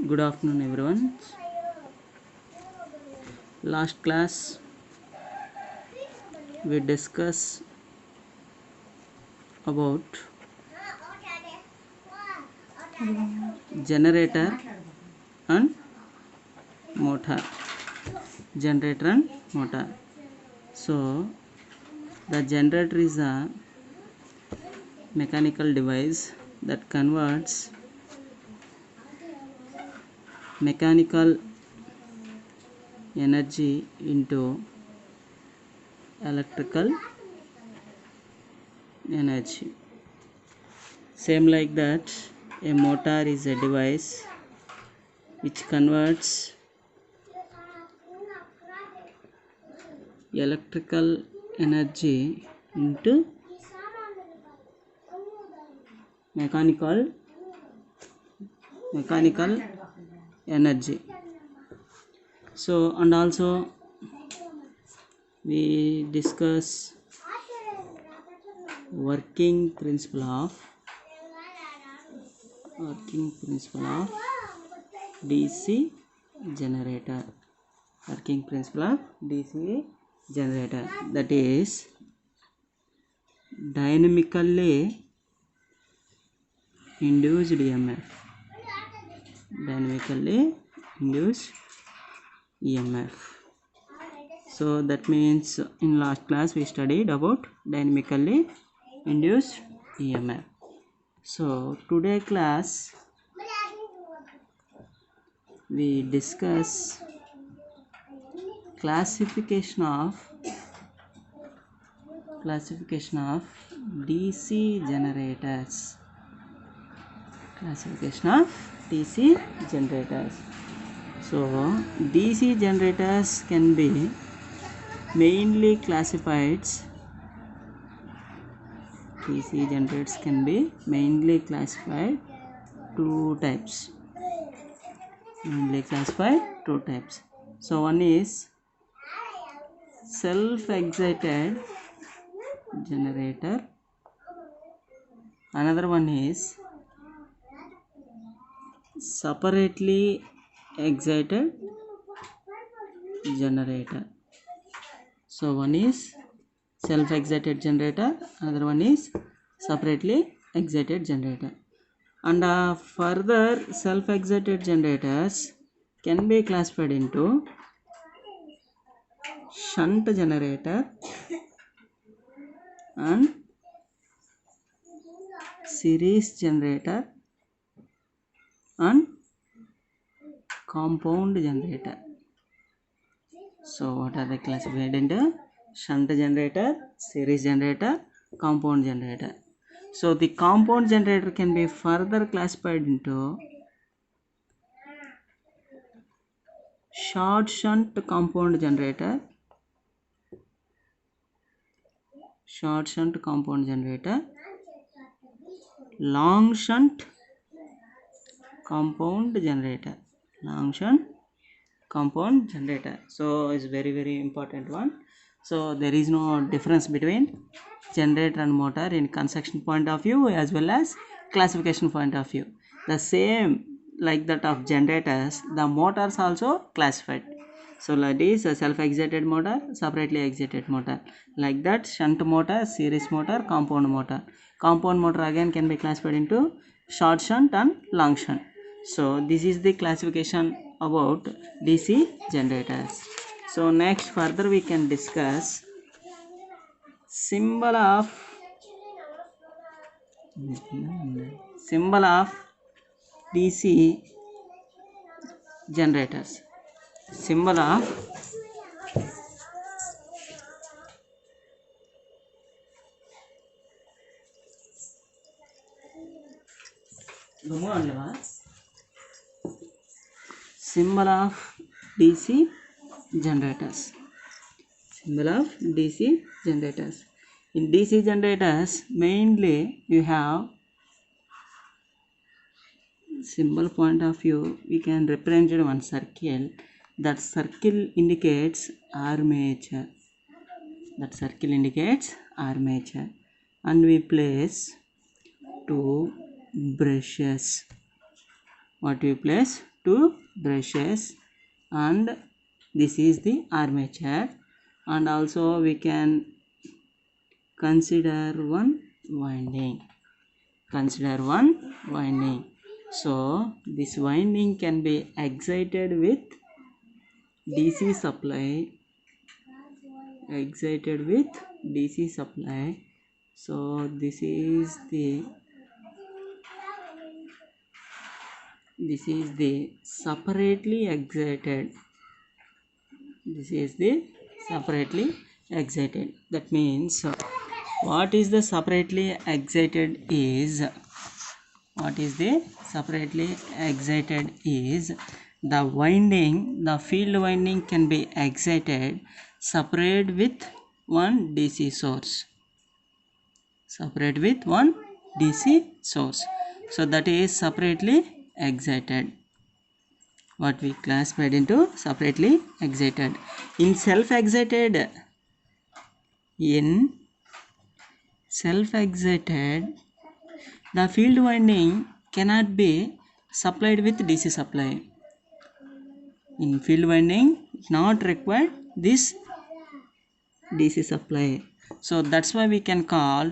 Good afternoon, everyone. Last class we discussed about generator and motor. Generator and motor. So the generator is a mechanical device that converts mechanical energy into electrical energy. Same like that, a motor is a device which converts electrical energy into mechanical energy. So, and also we discuss working principle of DC generator. Working principle of DC generator, that is dynamically induced EMF. Dynamically induced EMF. So that means in last class we studied about dynamically induced EMF. So today class we discuss classification of DC generators. Classification of DC generators. So DC generators can be mainly classified. DC generators can be mainly classified two types. So one is self-excited generator. Another one is separately excited generator. So one is self-excited generator, another one is separately excited generator. And further self-excited generators can be classified into shunt generator and series generator and compound generator. So what are they classified into? Shunt generator, series generator, compound generator. So the compound generator can be further classified into short shunt compound generator, long shunt compound generator, So it's very important one. So there is no difference between generator and motor in construction point of view as well as classification point of view. The same like that of generators, the motors also classified. So like this, a self-excited motor, separately excited motor. Like that, shunt motor, series motor, compound motor. Compound motor again can be classified into short shunt and long shunt. So this is the classification about DC generators. So next further we can discuss symbol of DC generators. Symbol of DC generators. In DC generators mainly you have symbol point of view, we can represent one circle. That circle indicates armature. and we place two brushes. What we place? Two brushes, and this is the armature, and also we can consider one winding. So this winding can be excited with DC supply. So this is the separately excited. That means what is the separately excited is the field winding can be excited separate with one DC source. So that is separately excited. What we classified into separately excited. In self-excited, the field winding cannot be supplied with DC supply. In field winding, not required this DC supply. So that's why we can call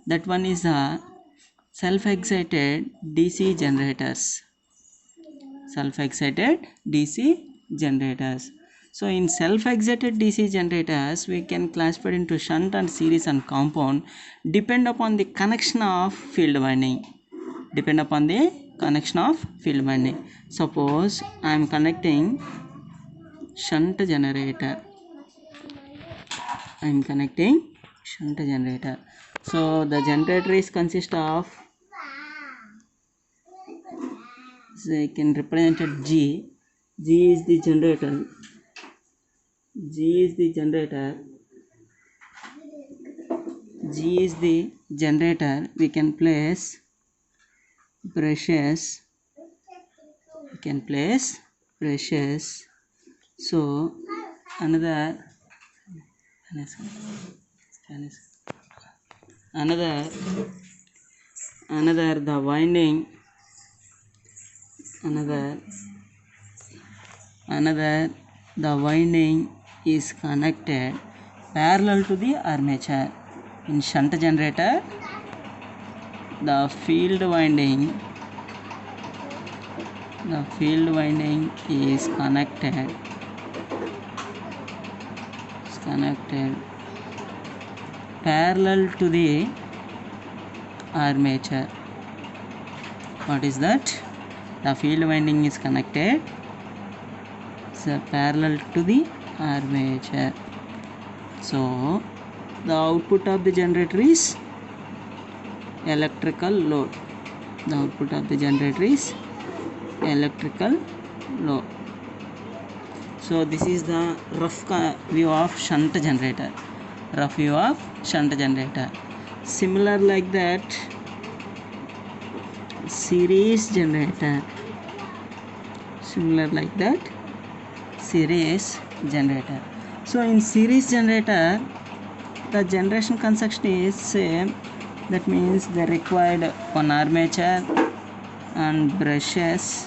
that one is a self-excited DC generators. So in self-excited DC generators, we can classify into shunt and series and compound depend upon the connection of field winding. Suppose I am connecting shunt generator. So the generator is consist of, so I can represent it G. G is the generator. We can place brushes. So another the winding is connected parallel to the armature. In shunt generator, the field winding is connected parallel to the armature. What is that? The field winding is connected parallel to the armature. So the output of the generator is electrical load. So this is the rough view of shunt generator. Similar like that, series generator. So in series generator, the generation construction is same. That means they required one armature and brushes.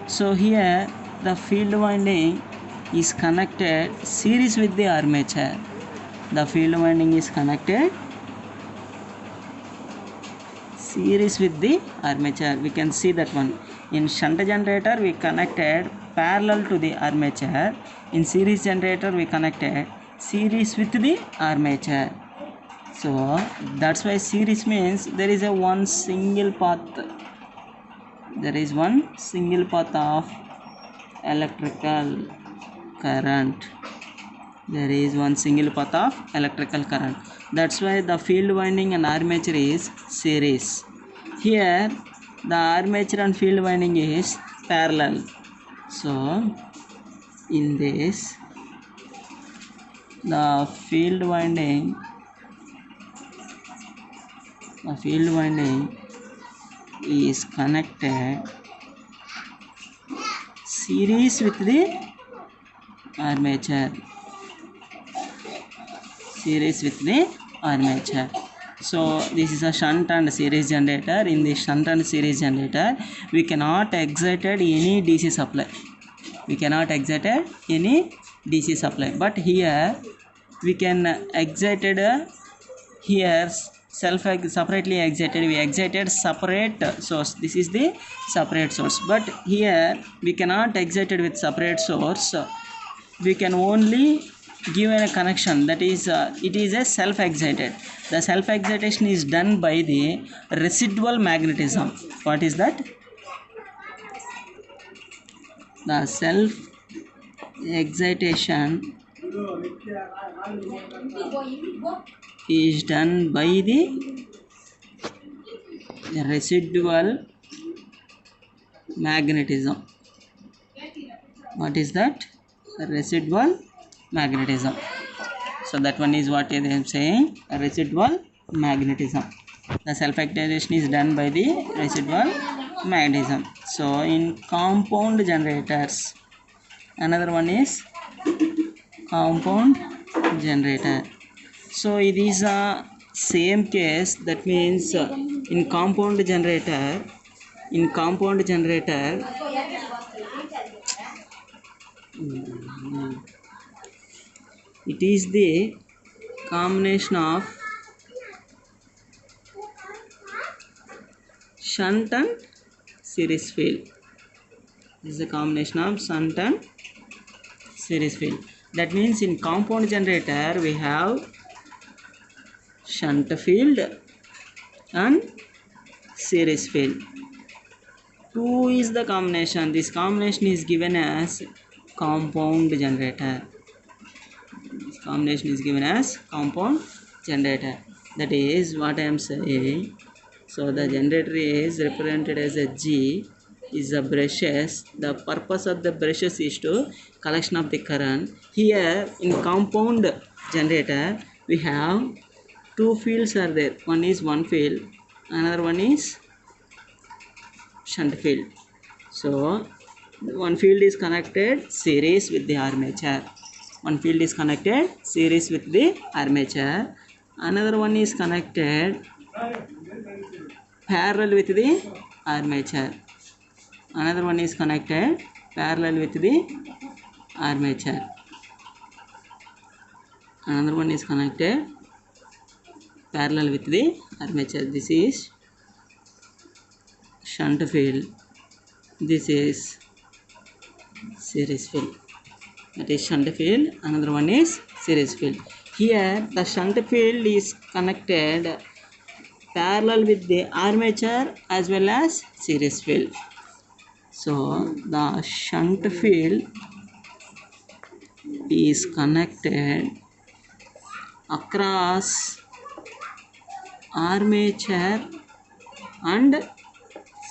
So here the field winding is connected series with the armature. We can see that one. In shunt generator, we connected parallel to the armature. In series generator, we connected series with the armature. So that's why series means there is one single path of electrical current. That's why the field winding and armature is series. Here the armature and field winding is parallel. So in this, the field winding is connected series with the armature. So this is a shunt and series generator. In the shunt and series generator, we cannot excited any DC supply. We cannot excited any DC supply. But here we can excited here self separately excited. We excited separate source. This is the separate source. But here we cannot excited with separate source. We can only give a connection, that is it is a self excited. The self excitation is done by the residual magnetism. What is that? The self excitation is done by the residual magnetism. What is that? Residual magnetism. So that one is what I am saying, residual magnetism. The self excitation is done by the residual magnetism. So in compound generators, another one is compound generator. So it is a same case. That means in compound generator, it is the combination of shunt and series field. This is the combination of shunt and series field. That means in compound generator we have shunt field and series field. 2 is the combination. This combination is given as compound generator. This combination is given as compound generator. That is what I am saying. So the generator is represented as a G, is the brushes. The purpose of the brushes is to collection of the current. Here in compound generator we have 2 fields are there. One is one field, another one is shunt field. So one field is connected series with the armature. One field is connected series with the armature. Another one is connected parallel with the armature. Another one is connected parallel with the armature. Another one is connected parallel with the armature. This is shunt field. This is series field. That is shunt field. Another one is series field. Here the shunt field is connected parallel with the armature as well as series field. So the shunt field is connected across armature and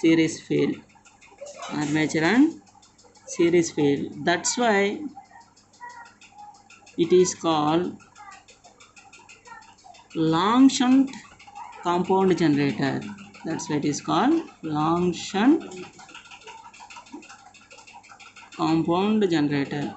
series field. Armature and series field. That's why it is called long shunt compound generator. That's why it is called long shunt compound generator.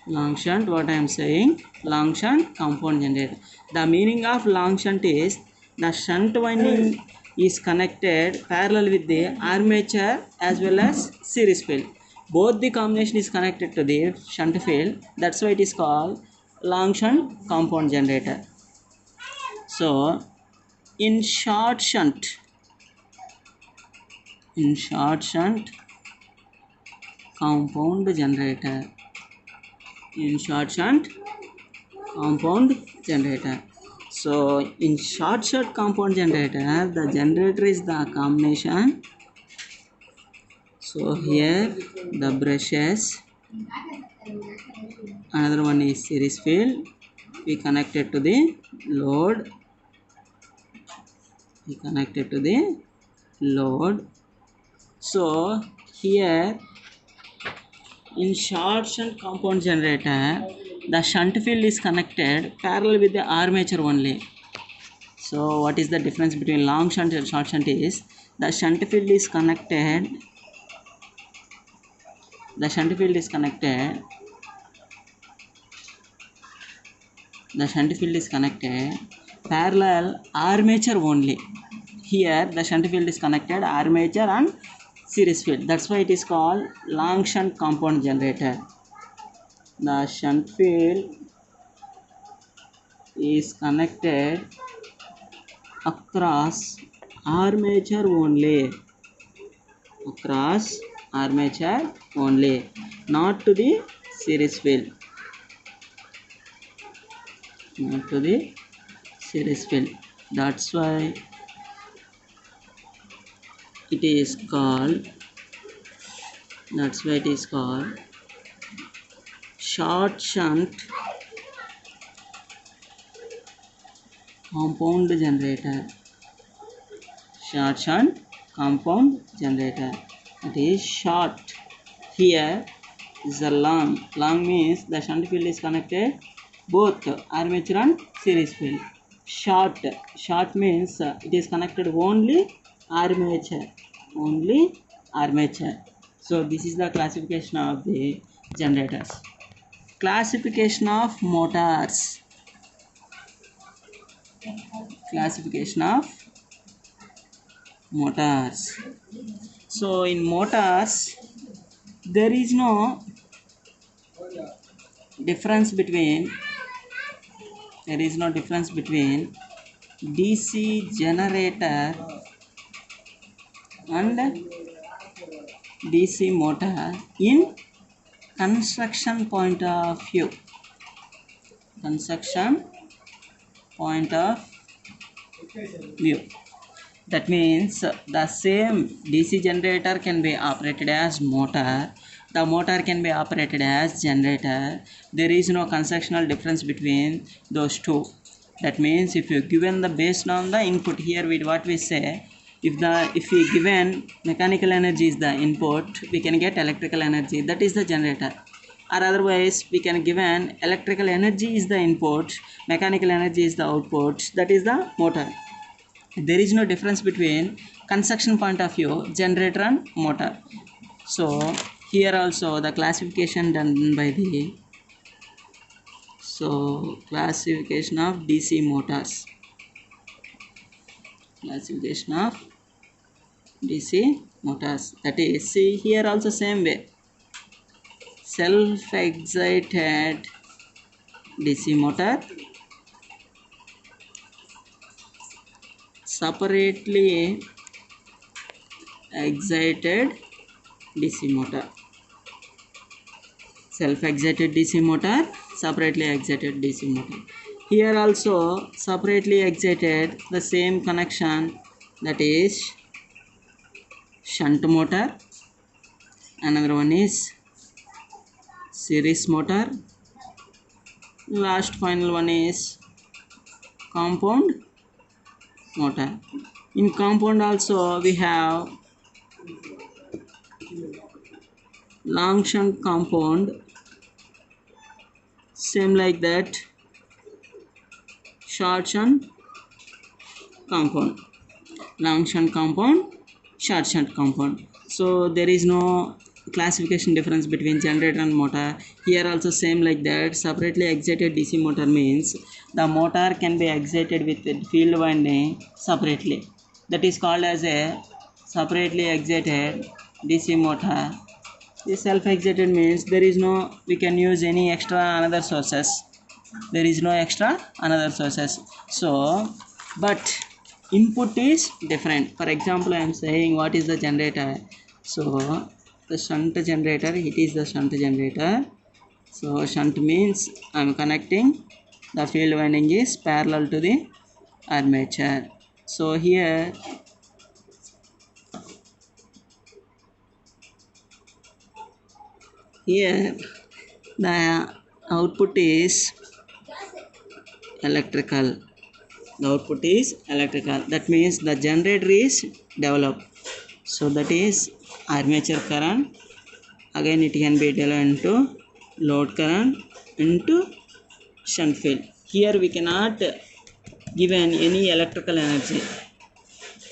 Long shunt, what I am saying, long shunt compound generator. The meaning of long shunt is the shunt winding is connected parallel with the armature as well as series field. Both the combination is connected to the shunt field. That's why it is called long shunt compound generator. So in short shunt compound generator, in short shunt compound generator. So in short shunt compound generator, the generator is the combination. So here the brushes, another one is series field. We connected to the load. So here in short shunt compound generator, the shunt field is connected parallel with the armature only. So what is the difference between long shunt and short shunt is the shunt field is connected parallel armature only. Here the shunt field is connected armature and series field. That's why it is called long shunt compound generator. The shunt field is connected across armature only, across armature only, not to the series field, not to the series field. That's why it is called, short shunt compound generator. Short shunt compound generator. It is short. Here is the long. Long means the shunt field is connected both armature and series field. Short means it is connected only armature. Only armature. So this is the classification of the generators. Classification of motors. Classification of motors. So in motors there is no difference between DC generator and DC motor in construction point of view. That means the same DC generator can be operated as motor, the motor can be operated as generator. There is no constructional difference between those two. That means if you given the based on the input, here with what we say, if we given mechanical energy is the input, we can get electrical energy, that is the generator. Or otherwise we can given electrical energy is the input, mechanical energy is the output, that is the motor. There is no difference between construction point of view generator and motor. So here also the classification done by the classification of DC motors. Classification of DC motors, that is, see here also same way, self excited DC motor, separately excited DC motor. Self excited DC motor, separately excited DC motor. Here also separately excited, the same connection, that is shunt motor. Another one is series motor. Last final one is compound motor. In compound also we have long shunt compound, same like that, short shunt compound, long shunt compound, short shunt compound. So there is no classification difference between generator and motor. Here also same like that, separately excited DC motor means the motor can be excited with the field winding separately, that is called as a separately excited DC motor. This self excited means there is no, we can use any extra another sources, there is no extra another sources. So but input is different. For example, I am saying what is the generator. So the shunt generator, it is the shunt generator. So shunt means I am connecting, the field winding is parallel to the armature. So here the output is electrical. The output is electrical, that means the generator is developed. So that is armature current, again it can be developed into load current into shunt field. Here we cannot given any electrical energy,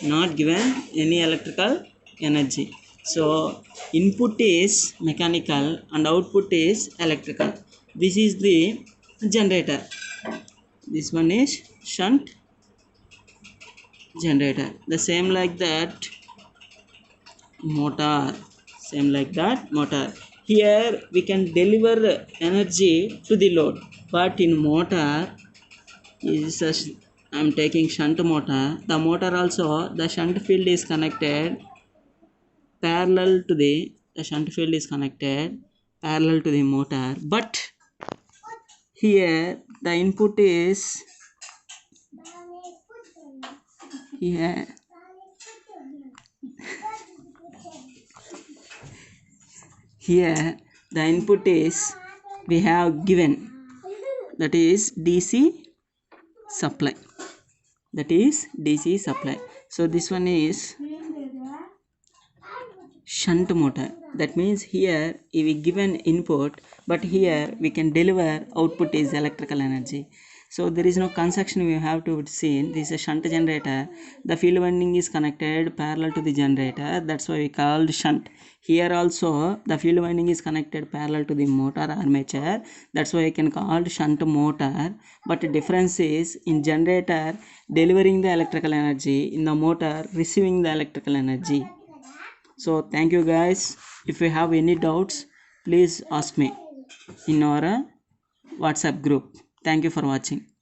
not given any electrical energy. So input is mechanical and output is electrical. This is the generator, this one is shunt generator. The same like that motor, same like that motor. Here we can deliver energy to the load, but in motor is a I'm taking shunt motor. The motor also, the shunt field is connected parallel to the shunt field is connected parallel to the motor, but here the input is here here the input is we have given, that is DC supply, that is DC supply. So this one is shunt motor. That means here we given input, but here we can deliver output is electrical energy. So there is no construction we have to see. This is a shunt generator. The field winding is connected parallel to the generator. That's why we called shunt. Here also the field winding is connected parallel to the motor armature. That's why I can call shunt motor. But the difference is in generator delivering the electrical energy, in the motor receiving the electrical energy. So thank you guys. If you have any doubts, please ask me in our WhatsApp group. Thank you for watching.